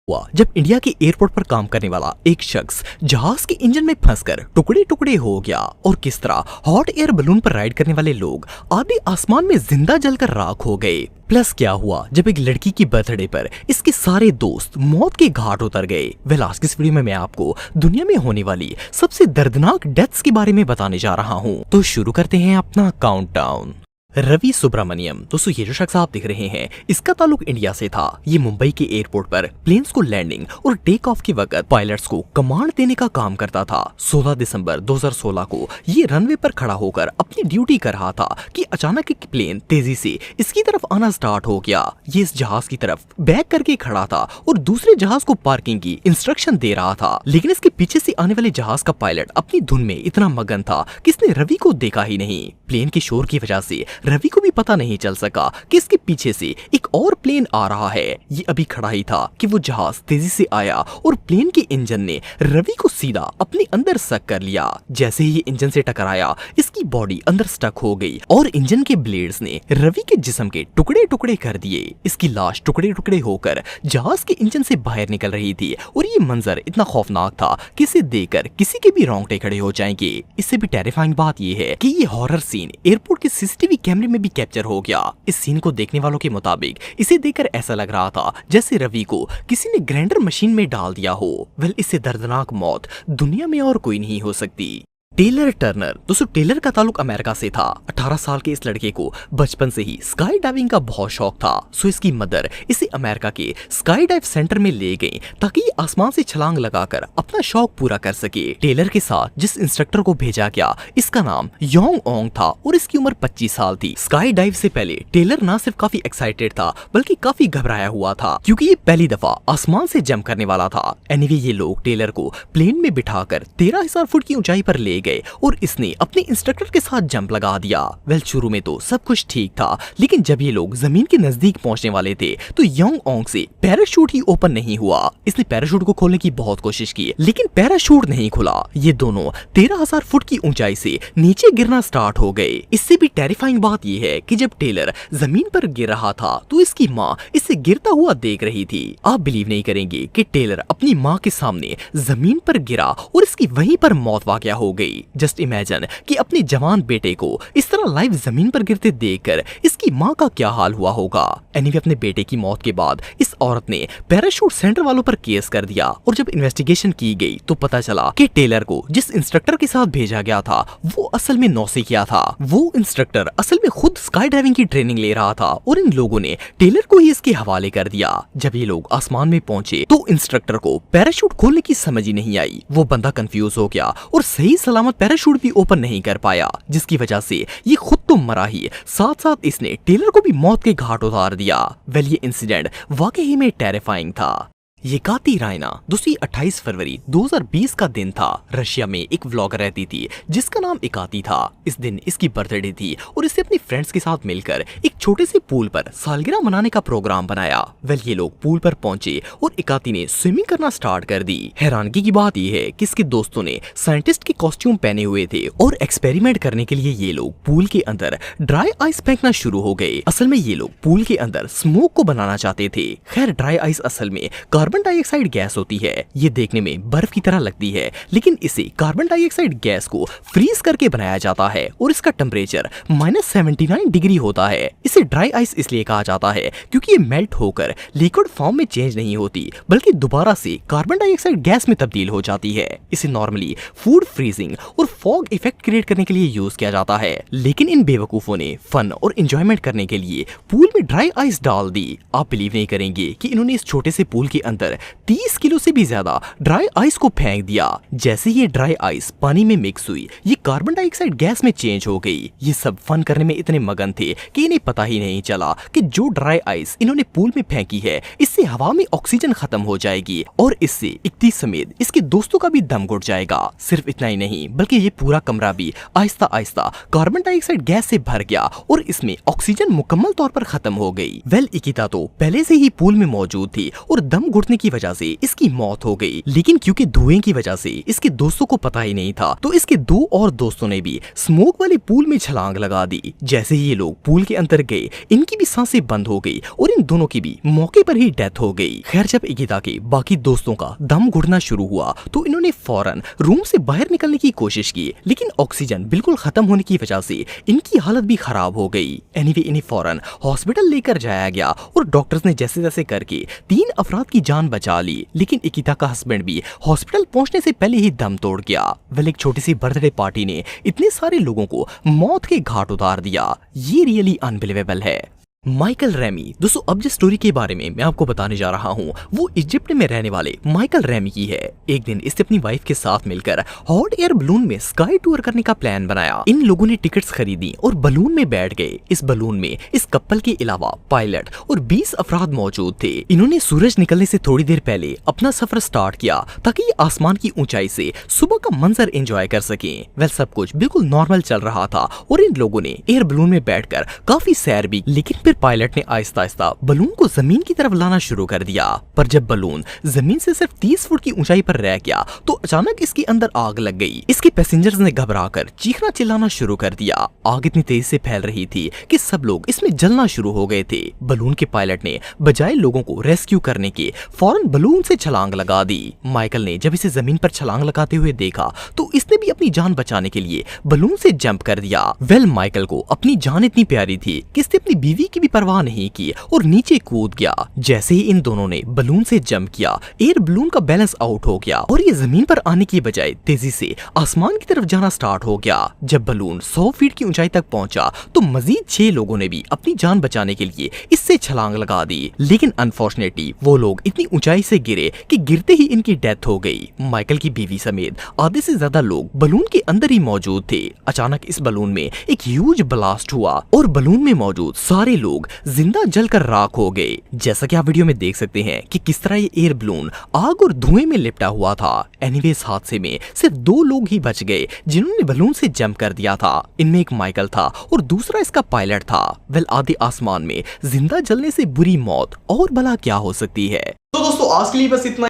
हुआ जब इंडिया के एयरपोर्ट पर काम करने वाला एक शख्स जहाज के इंजन में फंसकर टुकड़े टुकड़े हो गया और किस तरह हॉट एयर बलून पर राइड करने वाले लोग आधे आसमान में जिंदा जलकर राख हो गए। प्लस क्या हुआ जब एक लड़की की बर्थडे पर इसके सारे दोस्त मौत के घाट उतर गए। वेल आज की इस वीडियो में मैं आपको दुनिया में होने वाली सबसे दर्दनाक डेथ्स के बारे में बताने जा रहा हूँ। तो शुरू करते हैं अपना काउंटडाउन। रवि सुब्रमण्यम, दोस्तों ये जो शख्स आप देख रहे हैं इसका ताल्लुक इंडिया से था। ये मुंबई के एयरपोर्ट पर प्लेन्स को लैंडिंग और टेक ऑफ के वक्त पायलट्स को कमांड देने का काम करता था। 16 दिसंबर 2016 को ये रनवे पर खड़ा होकर अपनी ड्यूटी कर रहा था कि अचानक एक प्लेन तेजी से इसकी तरफ आना स्टार्ट हो गया। ये इस जहाज की तरफ बैक करके खड़ा था और दूसरे जहाज को पार्किंग की इंस्ट्रक्शन दे रहा था, लेकिन इसके पीछे से आने वाले जहाज का पायलट अपनी धुन में इतना मगन था कि इसने रवि को देखा ही नहीं। प्लेन के शोर की वजह से रवि को भी पता नहीं चल सका कि इसके पीछे से एक और प्लेन आ रहा है। ये अभी खड़ा ही था कि वो जहाज तेजी से आया और प्लेन के इंजन ने रवि को सीधा अपने अंदर सक कर लिया। जैसे ही ये इंजन से टकराया इसकी बॉडी अंदर स्टक हो गई और इंजन के ब्लेड्स ने रवि के जिस्म के टुकड़े टुकड़े कर दिए। इसकी लाश टुकड़े टुकड़े होकर जहाज के इंजन से बाहर निकल रही थी और ये मंजर इतना खौफनाक था कि इसे देखकर किसी के भी रोंगटे खड़े हो जाएंगे। इससे भी टेरिफाइंग बात ये है कि ये हॉरर सीन एयरपोर्ट के सीसीटीवी कैमरे में भी कैप्चर हो गया। इस सीन को देखने वालों के मुताबिक इसे देखकर ऐसा लग रहा था जैसे रवि को किसी ने ग्राइंडर मशीन में डाल दिया हो। वेल इससे दर्दनाक मौत दुनिया में और कोई नहीं हो सकती। टेलर टर्नर, दोस्तों टेलर का ताल्लुक अमेरिका से था। 18 साल के इस लड़के को बचपन से ही स्काई डाइविंग का बहुत शौक था। सो इसकी मदर इसे अमेरिका के स्काई डाइव सेंटर में ले गई ताकि आसमान से छलांग लगाकर अपना शौक पूरा कर सके। टेलर के साथ जिस इंस्ट्रक्टर को भेजा गया इसका नाम योंग ओंग था और इसकी उम्र 25 साल थी। स्काई डाइव से पहले टेलर न सिर्फ काफी एक्साइटेड था बल्कि काफी घबराया हुआ था क्योंकि ये पहली दफा आसमान से जंप करने वाला था। एनीवे ये लोग टेलर को प्लेन में बिठाकर 13,000 फुट की ऊंचाई पर ले गए और इसने अपने इंस्ट्रक्टर के साथ जंप लगा दिया। वेल शुरू में तो सब कुछ ठीक था, लेकिन जब ये लोग जमीन के नजदीक पहुंचने वाले थे तो योंग ओंग से पैराशूट ही ओपन नहीं हुआ। इसने पैराशूट को खोलने की बहुत कोशिश की लेकिन पैराशूट नहीं खुला। ये दोनों 13,000 फुट की ऊंचाई से नीचे गिरना स्टार्ट हो गए। इससे भी टेरिफाइंग बात यह है कि जब टेलर जमीन पर गिर रहा था तो इसकी माँ इसे गिरता हुआ देख रही थी। आप बिलीव नहीं करेंगे कि टेलर अपनी माँ के सामने जमीन पर गिरा और इसकी वहीं पर मौत वाक़या हो गई। जस्ट इमेजिन कि अपने जवान बेटे को इस तरह लाइव जमीन पर गिरते देखकर इसकी माँ का क्या हाल हुआ होगा। एनीवे अपने बेटे की मौत के बाद इस औरत ने पैराशूट सेंटर वालों पर केस कर दिया और जब इन्वेस्टिगेशन की गई तो पता चला कि टेलर को जिस इंस्ट्रक्टर के साथ भेजा गया था वो असल में नौसिखिया था। वो इंस्ट्रक्टर असल में खुद स्काई डाइविंग की ट्रेनिंग ले रहा था और इन लोगों ने टेलर को ही इसके हवाले कर दिया। जब ये लोग आसमान में पहुंचे तो इंस्ट्रक्टर को पैराशूट खोलने की समझ ही नहीं आई। वो बंदा कंफ्यूज हो गया और सही सलामत पैराशूट भी ओपन नहीं कर पाया, जिसकी वजह से ये खुद तो मरा ही साथ साथ इसने टेलर को भी मौत के घाट उतार दिया। वेल ये इंसिडेंट वाकई में टेरिफाइंग था। ये काती रायना, दोस्तों 28 फरवरी 2020 का दिन था। रशिया में एक व्लॉगर रहती थी जिसका नाम इकाती था। इस दिन इसकी बर्थडे थी और इसने अपने फ्रेंड्स के साथ मिलकर एक छोटे से पूल पर सालगिरह मनाने का प्रोग्राम बनाया। वेल ये लोग पूल पर पहुंचे और इकाती ने स्विमिंग करना स्टार्ट कर दी। हैरानगी की बात यह है कि इसके दोस्तों ने साइंटिस्ट के कॉस्ट्यूम पहने हुए थे और एक्सपेरिमेंट करने के लिए ये लोग पूल के अंदर ड्राई आइस फेंकना शुरू हो गए। असल में ये लोग पूल के अंदर स्मोक को बनाना चाहते थे। खैर ड्राई आइस असल में कार्बन डाइऑक्साइड गैस होती है। ये देखने में बर्फ की तरह लगती है लेकिन इसे कार्बन डाइऑक्साइड गैस को फ्रीज करके बनाया जाता है और इसका टेम्परेचर -79 डिग्री होता है। इसे ड्राई आइस इसलिए कहा जाता है क्योंकि ये मेल्ट होकर लिक्विड फॉर्म में चेंज नहीं होती बल्कि दोबारा से कार्बन डाइऑक्साइड गैस में तब्दील हो जाती है। इसे नॉर्मली फूड फ्रीजिंग और फॉग इफेक्ट क्रिएट करने के लिए यूज किया जाता है, लेकिन इन बेवकूफों ने फन और एंजॉयमेंट करने के लिए पूल में ड्राई आइस डाल दी। आप बिलीव नहीं करेंगे कि इन्होंने इस छोटे से पूल के अंदर 30 किलो से भी ज्यादा ड्राई आइस को फेंक दिया। जैसे ये ड्राई आइस पानी में मिक्स हुई ये कार्बन डाइऑक्साइड गैस में चेंज हो गई। ये सब फन करने में इतने मगन थे कि इन्हें पता ही नहीं चला कि जो ड्राई आइस इन्होंने पूल में फेंकी है इससे हवा में ऑक्सीजन खत्म हो जाएगी और इससे इकती समेत इसके दोस्तों का भी दम घुट जाएगा। सिर्फ इतना ही नहीं बल्कि ये पूरा कमरा भी Aahista Aahista carbon dioxide gas से भर गया और इसमें ऑक्सीजन मुकम्मल तौर पर खत्म हो गई। वेल इकिता तो पहले से ही पूल में मौजूद थी और दम घुटने उड़ने की वजह से इसकी मौत हो गई, लेकिन क्योंकि धुएं की वजह से इसके दोस्तों को पता ही नहीं था, तो इसके दो और दोस्तों ने भी स्मोक वाले पूल में छलांग लगा दी। जैसे ही ये लोग पूल के अंदर गए, इनकी भी सांसें बंद हो गई और इन दोनों की भी मौके पर ही डेथ हो गई। खैर, जब इकिता के बाकी दोस्तों का दम घुटना शुरू हुआ तो इन्होंने फौरन रूम से बाहर निकलने की कोशिश की, लेकिन ऑक्सीजन बिल्कुल खत्म होने की वजह से इनकी हालत भी खराब हो गई। एनीवे, इन्हें फौरन हॉस्पिटल लेकर जाया गया और डॉक्टर्स ने जैसे जैसे करके 3 अफराद की जान बचा ली, लेकिन इकिता का हस्बैंड भी हॉस्पिटल पहुंचने से पहले ही दम तोड़ गया। वेल, एक छोटी सी बर्थडे पार्टी ने इतने सारे लोगों को मौत के घाट उतार दिया। ये रियली अनबिलीवेबल है। Michael Remy. दोस्तों, अब जिस स्टोरी के बारे में मैं आपको बताने जा रहा हूँ वो इजिप्ट में रहने वाले माइकल रेमी की है। एक दिन इसने अपनी वाइफ के साथ मिलकर हॉट एयर बलून में स्काई टूर करने का प्लान बनाया। इन लोगों ने टिकट्स खरीदी और बलून में बैठ गए। इस बलून में इस कपल के अलावा पायलट और 20 अफराद मौजूद थे। इन्होंने सूरज निकलने से थोड़ी देर पहले अपना सफर स्टार्ट किया ताकि ये आसमान की ऊंचाई से सुबह का मंजर एंजॉय कर सकें। वेल, सब कुछ बिल्कुल नॉर्मल चल रहा था और इन लोगों ने एयर बलून में बैठकर काफी सैर भी, लेकिन फिर पायलट ने आहिस्ता आहिस्ता बलून को जमीन की तरफ लाना शुरू कर दिया। पर जब बलून जमीन से सिर्फ 30 फुट की ऊंचाई पर रह गया तो अचानक इसके अंदर आग लग गई। इसके पैसेंजर्स ने घबराकर चीखना चिल्लाना शुरू कर दिया। आग इतनी तेज से फैल रही थी कि सब लोग इसमें जलना शुरू हो गए थे। बलून के पायलट ने बजाय लोगों को रेस्क्यू करने के फौरन बलून से छलांग लगा दी। माइकल ने जब इसे जमीन पर छलांग लगाते हुए देखा तो इसने भी अपनी जान बचाने के लिए बलून से जंप कर दिया। वेल, माइकल को अपनी जान इतनी प्यारी थी कि इसने अपनी बीवी की भी परवाह नहीं की और नीचे कूद गया। जैसे ही इन दोनों ने बलून से जंप किया, एयर बलून का बैलेंस आउट हो गया और ये जमीन पर आने की बजाय तेजी से आसमान की तरफ जाना स्टार्ट हो गया। जब बलून 100 फीट की ऊंचाई तक पहुंचा तो मजीद 6 लोगों ने भी अपनी जान बचाने के लिए इससे छलांग लगा दी, लेकिन अनफॉर्चुनेटली वो लोग इतनी ऊंचाई से गिरे कि गिरते ही इनकी डेथ हो गई। माइकल की बीवी समेत आधे से ज्यादा लोग बलून के अंदर ही मौजूद थे। अचानक इस बलून में एक ह्यूज ब्लास्ट हुआ और बलून में मौजूद सारे लोग जिंदा जलकर राख हो गए। जैसा कि आप वीडियो में देख सकते हैं कि किस तरह ये एयर बलून आग और धुएं में लिपटा हुआ था। एनीवे, इस हादसे में सिर्फ 2 लोग ही बच गए जिन्होंने बलून से जंप कर दिया था। इनमें एक माइकल था और दूसरा इसका पायलट था। वेल, आधे आसमान में जिंदा जलने से बुरी मौत और भला क्या हो सकती है। तो दोस्तों, आज के लिए बस इतना।